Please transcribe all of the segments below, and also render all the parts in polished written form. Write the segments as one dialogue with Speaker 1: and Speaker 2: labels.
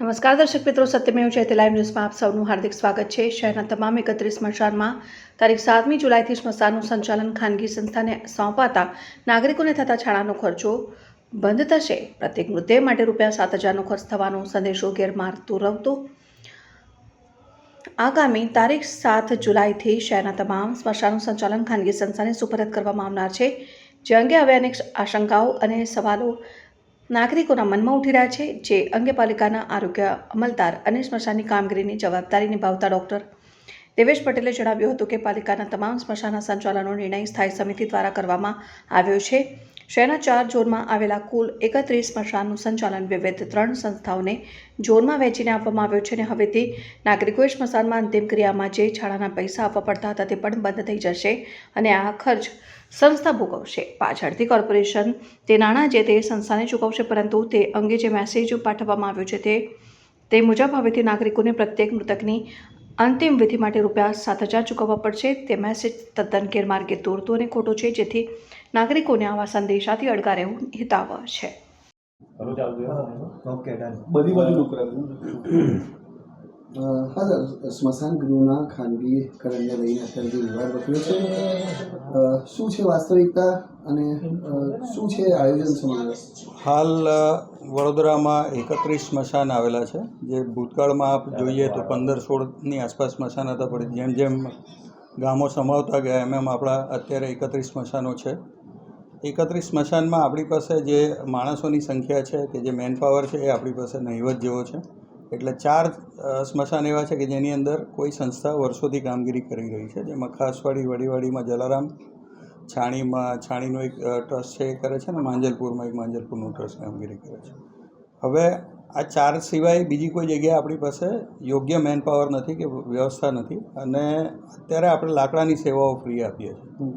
Speaker 1: નમસ્કાર દર્શક મિત્રો, સત્યમેવ જયતે લાઈવ ન્યૂઝમાં આપ સૌનું હાર્દિક સ્વાગત છે। શહેરના તમામ 31 સ્મશાનમાં તારીખ 7મી જુલાઈથી સ્મશાનનું સંચાલન ખાનગી સંસ્થાને સોંપાતા નાગરિકોને થતા છાણાનો ખર્ચો બંધ થશે। પ્રત્યેક મૃતદેહ માટે ₹7,000નો ખર્ચ થવાનો સંદેશો ગેરમાર્ગતો રહેતો આગામી તારીખ 7 જુલાઈથી શહેરના તમામ સ્મશાનનું સંચાલન ખાનગી સંસ્થાને સુપરત કરવામાં આવનાર છે, જે અંગે હવે અનેક આશંકાઓ અને સવાલો નાગરિકોના મનમાં ઉઠી રહ્યા છે, જે અંગે પાલિકાના આરોગ્ય અમલદાર અને સ્મશાનની કામગીરીની જવાબદારી નિભાવતા ડોક્ટર દેવેશ પટેલે જણાવ્યું હતું કે પાલિકાના તમામ સ્મશાનના સંચાલનનો નિર્ણય સ્થાયી સમિતિ દ્વારા કરવામાં આવ્યો છે। શહેરના 4 ઝોનમાં આવેલા કુલ 31 સ્મશાનનું સંચાલન વિવિધ 3 સંસ્થાઓને ઝોનમાં વહેંચીને આપવામાં આવ્યું છે અને હવેથી નાગરિકોએ સ્મશાનમાં અંતિમ ક્રિયામાં જે છાણાના પૈસા આપવા પડતા હતા તે પણ બંધ થઈ જશે અને આ ખર્ચ સંસ્થા ભોગવશે। પાછળથી કોર્પોરેશન તે નાણાં જે તે સંસ્થાને ચૂકવશે, પરંતુ તે અંગે જે મેસેજ પાઠવવામાં આવ્યો છે તે મુજબ હવેથી નાગરિકોને પ્રત્યેક મૃતકની અંતિમ વિધિ માટે ₹7,000 ચૂકવવા પડશે। તે મેસેજ તદ્દન ગેરમાર્ગે દોરતો અને ખોટો છે, જેથી નાગરિકોને આવા સંદેશાથી અડગા રહેવું હિતાવહ છે।
Speaker 2: હા સર, સ્મશાન ગૃહના ખાનગીકરણને લઈને અત્યારે જે વિવાદ વકર્યો છે, શું છે વાસ્તવિકતા અને શું છે આયોજન સમગ્ર?
Speaker 3: હાલ વડોદરામાં 31 સ્મશાન આવેલા છે, જે ભૂતકાળમાં આપ જોઈએ તો 15-16ની આસપાસ સ્મશાન હતા, પણ જેમ જેમ ગામો સમાવતા ગયા એમ આપણા અત્યારે 31 સ્મશાનો છે। 31 સ્મશાનમાં આપણી પાસે જે માણસોની સંખ્યા છે કે જે મેન પાવર છે એ આપણી પાસે નહીવત જેવો છે, એટલે 4 સ્મશાન એવા છે કે જેની અંદર કોઈ સંસ્થા વર્ષોથી કામગીરી કરી રહી છે, જેમાં ખાસવાડી વડીવાડીમાં જલારામ, છાણીનો એક ટ્રસ્ટ છે એ કરે છે, અને માંજલપુરમાં એક માંજલપુરનું ટ્રસ્ટ કામગીરી કરે છે। હવે આ 4 સિવાય બીજી કોઈ જગ્યાએ આપણી પાસે યોગ્ય મેન પાવર નથી કે વ્યવસ્થા નથી, અને અત્યારે આપણે લાકડાની સેવાઓ ફ્રી આપીએ છીએ,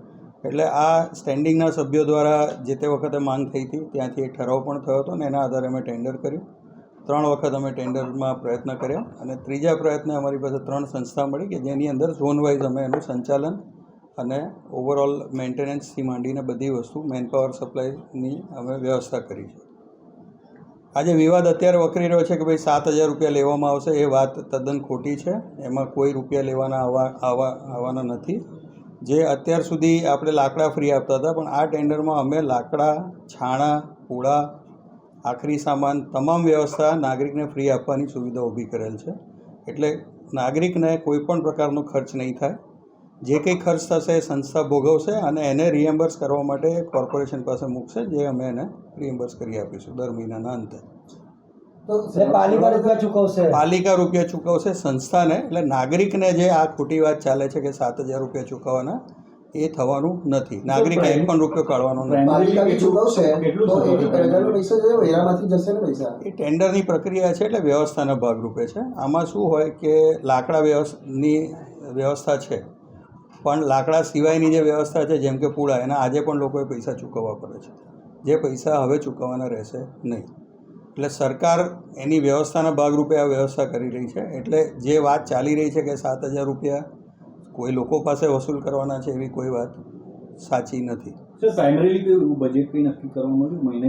Speaker 3: એટલે આ સ્ટેન્ડિંગના સભ્યો દ્વારા જે તે વખતે માંગ થઈ હતી ત્યાંથી એક ઠરાવ પણ થયો હતો, અને એના આધારે અમે ટેન્ડર કર્યું। 3 વખત અમે ટેન્ડરમાં પ્રયત્ન કર્યા, અને ત્રીજા પ્રયત્ને અમારી પાસે 3 સંસ્થા મળી કે જેની અંદર ઝોન વાઇઝ અમે એનું સંચાલન અને ઓવરઓલ મેન્ટેનન્સથી માંડીને બધી વસ્તુ મેનપાવર સપ્લાયની અમે વ્યવસ્થા કરી છે। આજે વિવાદ અત્યારે વકરી રહ્યો છે કે ભાઈ ₹7,000 લેવામાં આવશે, એ વાત તદ્દન ખોટી છે। એમાં કોઈ રૂપિયા લેવાના આવવાના નથી। જે અત્યાર સુધી આપણે લાકડા ફ્રી આપતા હતા, પણ આ ટેન્ડરમાં અમે લાકડા, છાણા, પૂળા, આખરી સામાન તમામ વ્યવસ્થા નાગરિકને ફ્રી આપવાની સુવિધા ઊભી કરેલ છે, એટલે નાગરિકને કોઈ પણ પ્રકારનો ખર્ચ નહીં થાય। જે કંઈ ખર્ચ થશે એ સંસ્થા ભોગવશે, અને એને રિએમ્બર્સ કરવા માટે કોર્પોરેશન પાસે મૂકશે, જે અમે એને રિએમ્બર્સ કરી આપીશું દર મહિનાના અંતે। પાલિકા રૂપિયા ચૂકવશે સંસ્થાને, એટલે નાગરિકને જે આ ખોટી વાત ચાલે છે કે ₹7,000 ચૂકવવાના, એ થવાનું નથી। નાગરિકે એક પણ રૂપિયો કાઢવાનો નથી। એ ટેન્ડરની પ્રક્રિયા છે, એટલે વ્યવસ્થાના ભાગરૂપે છે। આમાં શું હોય કે લાકડાની વ્યવસ્થા છે, પણ લાકડા સિવાયની જે વ્યવસ્થા છે જેમ કે પૂળા, એના આજે પણ લોકોએ પૈસા ચૂકવવા પડે છે, જે પૈસા હવે ચૂકવવાના રહેશે નહીં। એટલે સરકાર એની વ્યવસ્થાના ભાગરૂપે આ વ્યવસ્થા કરી રહી છે, એટલે જે વાત ચાલી રહી છે કે ₹7,000 કોઈ લોકો પાસે વસૂલ કરવાના છે, એવી કોઈ વાત સાચી નથી।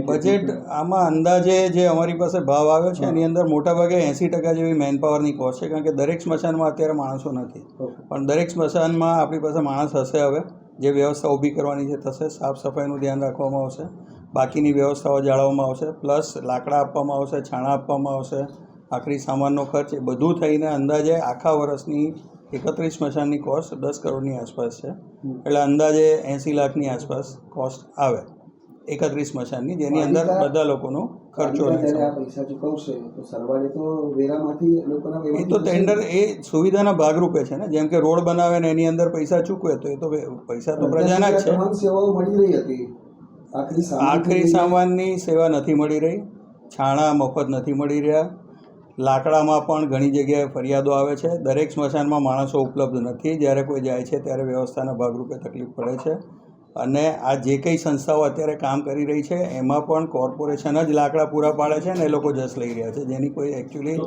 Speaker 3: બજેટ આમાં અંદાજે જે અમારી પાસે ભાવ આવ્યો છે એની અંદર મોટાભાગે 80% જેવી મેન પાવરની કોસ્ટ છે, કારણ કે દરેક સ્મશાનમાં અત્યારે માણસો નથી, પણ દરેક સ્મશાનમાં આપણી પાસે માણસ હશે। હવે જે વ્યવસ્થા ઊભી કરવાની છે થશે, સાફ સફાઈનું ધ્યાન રાખવામાં આવશે, બાકીની વ્યવસ્થાઓ જાળવવામાં આવશે, પ્લસ લાકડા આપવામાં આવશે, છાણા આપવામાં આવશે, આખરી સામાનનો ખર્ચ, એ બધું થઈને અંદાજે આખા વર્ષની 31 સ્મશાનની કોસ્ટ 10 કરોડની આસપાસ છે, એટલે અંદાજે 80 લાખની આસપાસ કોસ્ટ આવે 31 સ્મશાનની, જેની અંદર બધા લોકોનો ખર્ચો એ તો ટેન્ડર એ સુવિધાના ભાગરૂપે છે ને, જેમ કે રોડ બનાવે ને એની અંદર પૈસા ચૂકવે તો એ તો પૈસા તો પ્રજાના જ છે। આખરી સામાનની સેવા નથી મળી રહી, છાણા મફત નથી મળી રહ્યા, લાકડામાં પણ ઘણી જગ્યાએ ફરિયાદો આવે છે, દરેક સ્મશાનમાં માણસો ઉપલબ્ધ નથી, જ્યારે કોઈ જાય છે ત્યારે વ્યવસ્થાના ભાગરૂપે તકલીફ પડે છે, અને આ જે કંઈ સંસ્થાઓ અત્યારે કામ કરી રહી છે એમાં પણ કોર્પોરેશન જ લાકડા પૂરા પાડે છે, ને એ લોકો જસ લઈ રહ્યા છે, જેની કોઈ એકચ્યુઅલી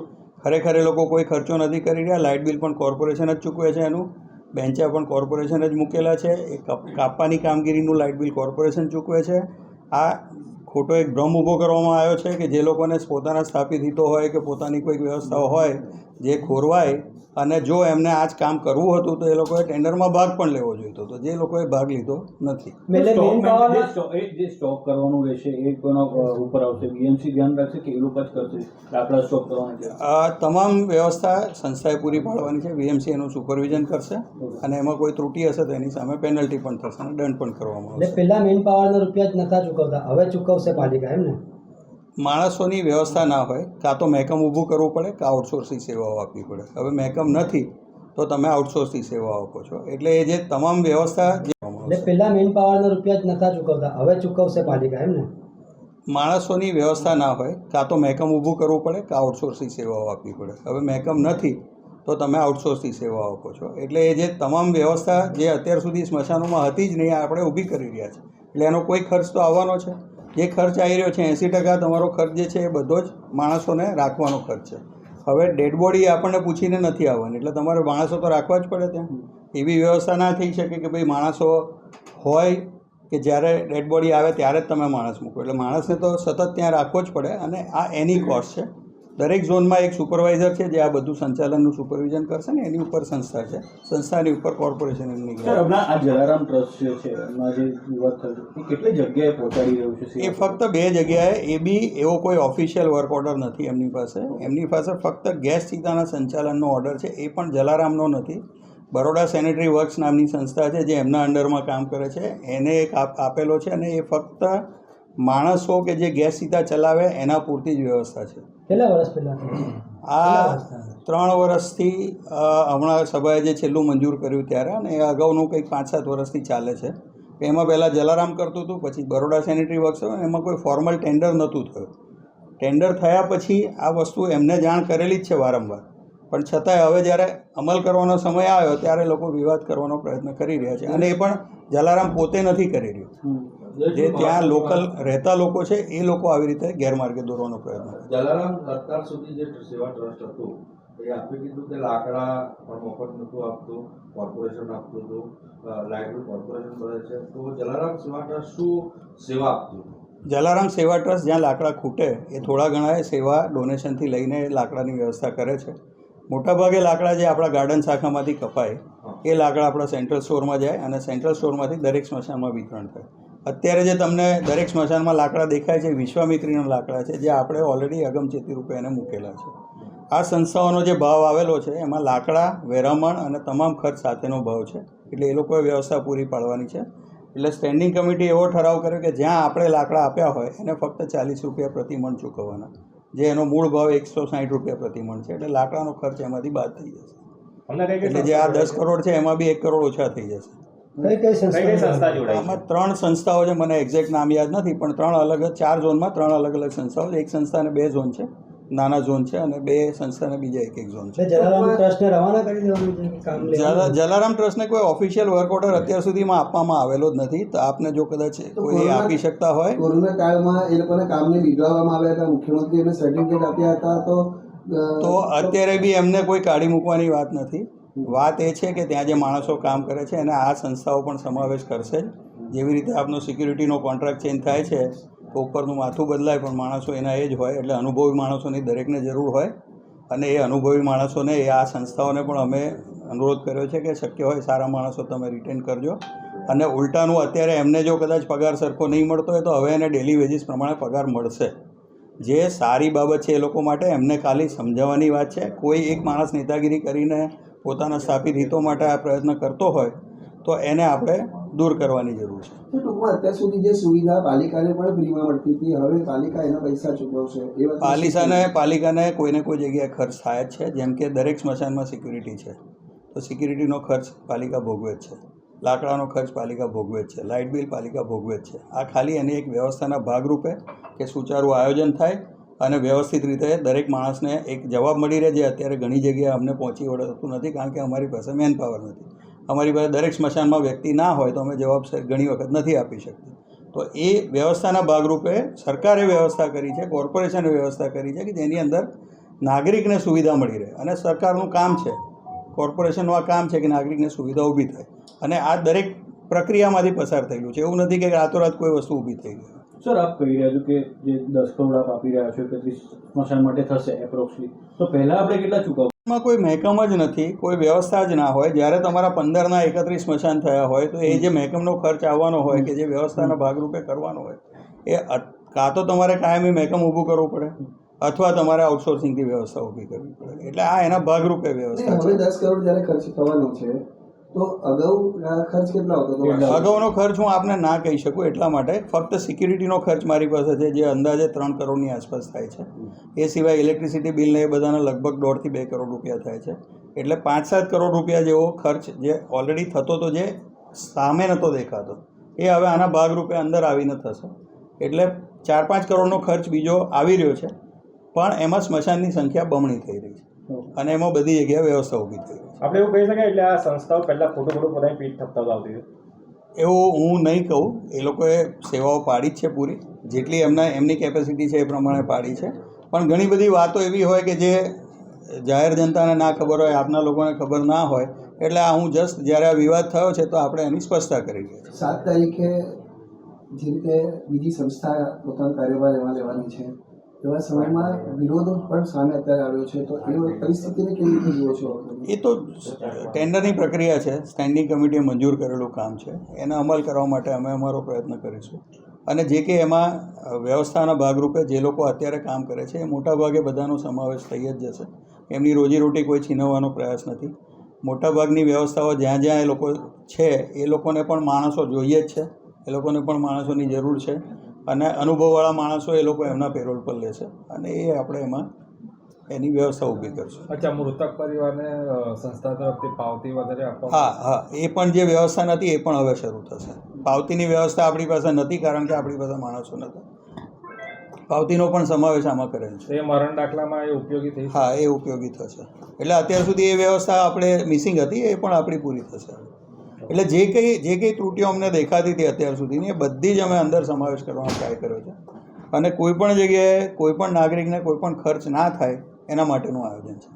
Speaker 3: ખરેખર એ લોકો કોઈ ખર્ચો નથી કરી રહ્યા। લાઇટ બિલ પણ કોર્પોરેશન જ ચૂકવે છે, એનું બેન્ચા પણ કોર્પોરેશન જ મૂકેલા છે, એ કાપવાની કામગીરીનું લાઇટ બિલ કોર્પોરેશન ચૂકવે છે। આ ખોટો એક ભ્રમ ઊભો કરવામાં આવ્યો છે કે જે લોકોને પોતાના સ્થાપિત હિતો હોય કે પોતાની કોઈક વ્યવસ્થાઓ હોય જે ખોરવાય અને જો એમને આ જ કામ કરવું હતું તો એ લોકોએ ટેન્ડરમાં ભાગ પણ લેવો જોઈતો તો જે લોકોએ ભાગ લીધો નથી.
Speaker 4: જે સ્ટોક કરવાનું રહેશે એ કોના ઉપર આવશે? બીએમસી ધ્યાન રાખશે કે એ લોકો જ કરશે લાકડા સ્ટોક કરવાના?
Speaker 3: આ તમામ વ્યવસ્થા સંસ્થાએ પૂરી પાડવાની છે. વીએમસી એનું સુપરવિઝન કરશે અને એમાં કોઈ ત્રુટિ હશે તો એની સામે પેનલ્ટી પણ થશે અને દંડ પણ કરવામાં આવશે.
Speaker 5: પહેલા મેન પાવરના રૂપિયા જ નતા ચૂકવતા, હવે ચૂકવશે પાલિકા, એમ ને?
Speaker 3: માણસોની વ્યવસ્થા ના હોય, કાં તો મહેકમ ઊભું કરવું પડે કાં આઉટસોર્સની સેવાઓ આપવી પડે. હવે મહેકમ નથી તો તમે આઉટસોર્સની સેવાઓ આપો છો એટલે એ જે તમામ વ્યવસ્થા
Speaker 5: પહેલા મેન પાવરના રૂપિયા જ નતા ચૂકવતા, હવે ચૂકવશે પાલિકા, એમ ને?
Speaker 3: માણસોની વ્યવસ્થા ના હોય, કાં તો મહેકમ ઊભું કરવું પડે કાં આઉટસોર્સની સેવાઓ આપવી પડે. હવે મહેકમ નથી તો તમે આઉટસોર્સની સેવાઓ આપો છો એટલે એ જે તમામ વ્યવસ્થા જે અત્યાર સુધી સ્મશાનોમાં હતી જ નહીં આપણે ઊભી કરી રહ્યા છે એટલે એનો કોઈ ખર્ચ તો આવવાનો છે. જે ખર્ચ આવી રહ્યો છે 80% તમારો ખર્ચ જે છે એ બધો જ માણસોને રાખવાનો ખર્ચ છે. હવે ડેડ બોડી આપણને પૂછીને નથી આવવાની એટલે તમારે માણસો તો રાખવા જ પડે. ત્યાં એવી વ્યવસ્થા ના થઈ શકે કે ભાઈ માણસો હોય કે જ્યારે ડેડ બોડી આવે ત્યારે જ તમે માણસ મૂકો. એટલે માણસને તો સતત ત્યાં રાખવો જ પડે અને આ એની કોસ્ટ છે. દરેક ઝોનમાં એક સુપરવાઇઝર છે જે આ બધું સંચાલનનું સુપરવિઝન કરશે ને એની ઉપર સંસ્થા છે, સંસ્થાની ઉપર કોર્પોરેશન એમની.
Speaker 4: હમણાં આ જલારામ ટ્રસ્ટ જે છે એમાં જે વિવાદ થયો એ કેટલી જગ્યાએ પહોંચાડી રહ્યું છે?
Speaker 3: એ ફક્ત 2 જગ્યાએ, એ બી એવો કોઈ ઓફિશિયલ વર્ક ઓર્ડર નથી એમની પાસે. એમની પાસે ફક્ત ગેસ ચિતાના સંચાલનનો ઓર્ડર છે, એ પણ જલારામનો નથી. બરોડા સેનેટરી વર્ક્સ નામની સંસ્થા છે જે એમના અંડરમાં કામ કરે છે એને એક આપેલો છે અને એ ફક્ત માણસો કે જે ગેસ ચિતા ચલાવે એના પૂરતી જ વ્યવસ્થા છે.
Speaker 5: કેટલા વર્ષ પહેલા?
Speaker 3: આ 3 વર્ષથી હમણાં સભાએ જે છેલ્લું મંજૂર કર્યું ત્યારે, અને એ અગાઉનું કંઈક 5-7 વર્ષથી ચાલે છે. એમાં પહેલાં જલારામ કરતું હતું, પછી બરોડા સેનેટરી વર્ક્સ થયું, એમાં કોઈ ફોર્મલ ટેન્ડર નહોતું થયું. ટેન્ડર થયા પછી આ વસ્તુ એમને જાણ કરેલી જ છે વારંવાર, પણ છતાંય હવે જ્યારે અમલ કરવાનો સમય આવ્યો ત્યારે લોકો વિવાદ કરવાનો પ્રયત્ન કરી રહ્યા છે અને એ પણ જલારામ પોતે નથી કરી રહ્યો. જે ત્યાં લોકલ રહેતા લોકો છે એ લોકો આવી રીતે ગેરમાર્ગે દોરવાનો પ્રયત્ન કરે.
Speaker 6: જલારામ અત્યાર સુધી જે સેવા ટ્રસ્ટ હતું એ આપણે કીધું કે લાકડા પણ મફત નહોતું આપતું, કોર્પોરેશન આપતું હતું, લાઇટ બિલ કોર્પોરેશન ભરે છે, તો જલારામ સેવા ટ્રસ્ટ શું સેવા આપતું?
Speaker 3: જલારામ સેવા ટ્રસ્ટ જ્યાં લાકડા ખૂટે એ થોડા ઘણા સેવા ડોનેશનથી લઈને લાકડાની વ્યવસ્થા કરે છે. મોટાભાગે લાકડા જે આપણા ગાર્ડન શાખામાંથી કપાય એ લાકડા આપણા સેન્ટ્રલ સ્ટોરમાં જાય અને સેન્ટ્રલ સ્ટોરમાંથી દરેક સ્મશાનમાં વિતરણ થાય. અત્યારે જે તમને દરેક સ્મશાનમાં લાકડા દેખાય છે વિશ્વામિત્રીના લાકડા છે જે આપણે ઓલરેડી અગમચેતી રૂપે એને મૂકેલા છે. આ સંસ્થાઓનો જે ભાવ આવેલો છે એમાં લાકડા, વેરામણ અને તમામ ખર્ચ સાથેનો ભાવ છે એટલે એ લોકોએ વ્યવસ્થા પૂરી પાડવાની છે. એટલે સ્ટેન્ડિંગ કમિટી એવો ઠરાવ કર્યો કે જ્યાં આપણે લાકડા આપ્યા હોય એને ફક્ત 40 રૂપિયા પ્રતિમણ ચૂકવવાના, જે એનો મૂળ ભાવ 160 રૂપિયા પ્રતિમણ છે. એટલે લાકડાનો ખર્ચ એમાંથી બાદ થઈ જશે. એટલે જે આ 10 કરોડ છે એમાં બી 1 કરોડ ઓછા થઈ જશે. આમાં 3 સંસ્થાઓ છે, મને એક્ઝેક્ટ નામ યાદ નથી, પણ 4 ઝોનમાં 3 અલગ અલગ સંસ્થાઓ છે. એક સંસ્થાને 2 ઝોન છે, નાના ઝોન છે, અને 2 સંસ્થાને બીજા એક ઝોન છે.
Speaker 5: જલારામ ટ્રસ્ટને રવાના કરી દેવાનું
Speaker 3: જલારામ ટ્રસ્ટને કોઈ ઓફિશિયલ વર્ક ઓર્ડર અત્યાર સુધીમાં આપવામાં આવેલો જ નથી. તો આપને જો કદાચ કોઈ આપી શકતા હોય.
Speaker 2: કોરોના કાળમાં એ લોકોને કામને બિગડાવવામાં આવ્યા હતા, મુખ્યમંત્રી એમને સર્ટિફિકેટ આપ્યા હતા, તો
Speaker 3: અત્યારે બી એમને કોઈ કાઢી મૂકવાની વાત નથી. વાત એ છે કે ત્યાં જે માણસો કામ કરે છે એને આ સંસ્થાઓ પણ સમાવેશ કરશે. જેવી રીતે આપનો સિક્યુરિટીનો કોન્ટ્રાક્ટ ચેન્જ થાય છે તો ઉપરનું માથું બદલાય પણ માણસો એના એ જ હોય, એટલે અનુભવી માણસોની દરેકને જરૂર હોય અને એ અનુભવી માણસોને એ આ સંસ્થાઓને પણ અમે અનુરોધ કર્યો છે કે શક્ય હોય સારા માણસો તમે રિટેન કરજો. અને ઉલટાનું અત્યારે એમને જો કદાચ પગાર સરખો નહીં મળતો હોય તો હવે એને ડેલી વેજીસ પ્રમાણે પગાર મળશે, જે સારી બાબત છે એ લોકો માટે. એમને ખાલી સમજાવવાની વાત છે. કોઈ એક માણસ નેતાગીરી કરીને પોતાના સ્થાપિત હિતો માટે આ પ્રયત્ન કરતો હોય તો એને આપણે દૂર કરવાની જરૂર છે.
Speaker 2: ટૂંકમાં અત્યાર સુધી જે સુવિધા પાલિકાને પણ ફ્રીમાં મળતી હતી હવે પાલિકા એના પૈસા ચૂકવશે?
Speaker 3: પાલિકાને કોઈને કોઈ જગ્યાએ ખર્ચ થાય જ છે. જેમ કે દરેક સ્મશાનમાં સિક્યુરિટી છે તો સિક્યુરિટીનો ખર્ચ પાલિકા ભોગવે જ છે, લાકડાનો ખર્ચ પાલિકા ભોગવે જ છે, લાઇટ બિલ પાલિકા ભોગવે જ છે. આ ખાલી એની એક વ્યવસ્થાના ભાગરૂપે કે સુચારું આયોજન થાય અને વ્યવસ્થિત રીતે દરેક માણસને એક જવાબ મળી રહે, જે અત્યારે ઘણી જગ્યાએ અમને પહોંચી વળતું નથી કારણ કે અમારી પાસે મેન પાવર નથી. અમારી પાસે દરેક સ્મશાનમાં વ્યક્તિ ના હોય તો અમે જવાબ ઘણી વખત નથી આપી શકતા. તો એ વ્યવસ્થાના ભાગરૂપે સરકારે વ્યવસ્થા કરી છે, કોર્પોરેશને વ્યવસ્થા કરી છે કે જેની અંદર નાગરિકને સુવિધા મળી રહે. અને સરકારનું કામ છે, કોર્પોરેશનનું આ કામ છે કે નાગરિકને સુવિધા ઊભી થાય અને આ દરેક પ્રક્રિયામાંથી પસાર થયેલું છે. એવું નથી કે રાતોરાત કોઈ વસ્તુ ઊભી થઈ ગઈ.
Speaker 4: સર આપ કહી રહ્યા છો કે જે 10 કરોડ આપ આપી રહ્યા છો 31 સ્મશાન માટે થશે એપ્રોક્સલી, તો પહેલા આપણે કેટલા ચૂકવવા?
Speaker 3: એમાં કોઈ મહેકમ જ નથી, કોઈ વ્યવસ્થા જ ના હોય. જ્યારે તમારા 15ના 31 સ્મશાન થયા હોય તો એ જે મહેકમનો ખર્ચ આવવાનો હોય કે જે વ્યવસ્થાના ભાગરૂપે કરવાનો હોય એ કાં તો તમારે કાયમી મહેકમ ઊભું કરવું પડે અથવા તમારે આઉટસોર્સિંગથી વ્યવસ્થા ઊભી કરવી પડે. એટલે આ એના ભાગરૂપે વ્યવસ્થા
Speaker 2: હવે
Speaker 3: છે.
Speaker 2: 10 કરોડ જ્યારે ખર્ચ થવાનો છે તો અગાઉ આ ખર્ચ કેટલો આવતો હતો?
Speaker 3: અગાઉનો ખર્ચ હું આપને ના કહી શકું, એટલા માટે ફક્ત સિક્યુરિટીનો ખર્ચ મારી પાસે છે જે અંદાજે 3 કરોડની આસપાસ થાય છે. એ સિવાય ઇલેક્ટ્રિસિટી બિલને એ બધાના લગભગ 1.5 થી 2 કરોડ રૂપિયા થાય છે. એટલે 5-7 કરોડ રૂપિયા જેવો ખર્ચ જે ઓલરેડી થતો હતો, જે સામે નહોતો દેખાતો, એ હવે આના ભાગરૂપે અંદર આવીને થશે. એટલે 4-5 કરોડનો ખર્ચ બીજો આવી રહ્યો છે, પણ એમાં સ્મશાનની સંખ્યા બમણી થઈ રહી છે અને એમાં બધી જગ્યાએ વ્યવસ્થા ઊભી થઈ રહી છે.
Speaker 7: આપણે એવું કહી શકાય એટલે આ સંસ્થાઓ પહેલાં ખોટું પોતાની પીઠ થપથાવતા આવતી હતી.
Speaker 3: એવું હું નહીં કહું. એ લોકોએ સેવાઓ પાડી જ છે પૂરી, જેટલી એમની કેપેસિટી છે એ પ્રમાણે પાડી છે. પણ ઘણી બધી વાતો એવી હોય કે જે જાહેર જનતાને ના ખબર હોય, આપના લોકોને ખબર ના હોય. એટલે આ હું જસ્ટ જ્યારે આ વિવાદ થયો છે તો આપણે એની સ્પષ્ટતા કરી રહ્યા છીએ.
Speaker 2: 7 તારીખે જે રીતે બીજી સંસ્થા પોતાનો કાર્યભાર એમાં લેવાની છે એવા સમયમાં વિરોધ પણ સામે અત્યારે આવ્યો છે, તો એ પરિસ્થિતિને કેવી રીતે જુઓ છો?
Speaker 3: એ તો ટેન્ડરની પ્રક્રિયા છે, સ્ટેન્ડિંગ કમિટીએ મંજૂર કરેલું કામ છે, એને અમલ કરવા માટે અમે અમારો પ્રયત્ન કરીશું. અને જે કે એમાં વ્યવસ્થાના ભાગરૂપે જે લોકો અત્યારે કામ કરે છે એ મોટાભાગે બધાનો સમાવેશ થઈ જ જશે. એમની રોજીરોટી કોઈ છીનવવાનો પ્રયાસ નથી. મોટાભાગની વ્યવસ્થાઓ જ્યાં જ્યાં એ લોકો છે એ લોકોને પણ માણસો જોઈએ જ છે, એ લોકોને પણ માણસોની જરૂર છે અને અનુભવવાળા માણસો એ લોકો એમના પેરોલ પર લેશે અને એ આપણે એમાં એની વ્યવસ્થા ઊભી કરશું.
Speaker 7: અચ્છા, મૃતક પરિવારને સંસ્થા તરફથી પાવતી વધારે આપવા?
Speaker 3: હા, એ પણ જે વ્યવસ્થા નથી એ પણ હવે શરૂ થશે. પાવતીની વ્યવસ્થા આપણી પાસે નથી કારણ કે આપણી પાસે માણસો નહોતા. પાવતીનો પણ સમાવેશ આમાં કરેલ છે.
Speaker 7: એ મરણ દાખલામાં એ ઉપયોગી થઈ?
Speaker 3: હા, એ ઉપયોગી થશે. એટલે અત્યાર સુધી એ વ્યવસ્થા આપણે મિસિંગ હતી, એ પણ આપણી પૂરી થશે. એટલે જે કંઈ ત્રુટીઓ અમને દેખાતી હતી અત્યાર સુધીની એ બધી જ અમે અંદર સમાવેશ કરવાનો ટ્રાય કર્યો છે અને કોઈપણ જગ્યાએ કોઈપણ નાગરિકને કોઈપણ ખર્ચ ના થાય એના માટેનું આયોજન છે.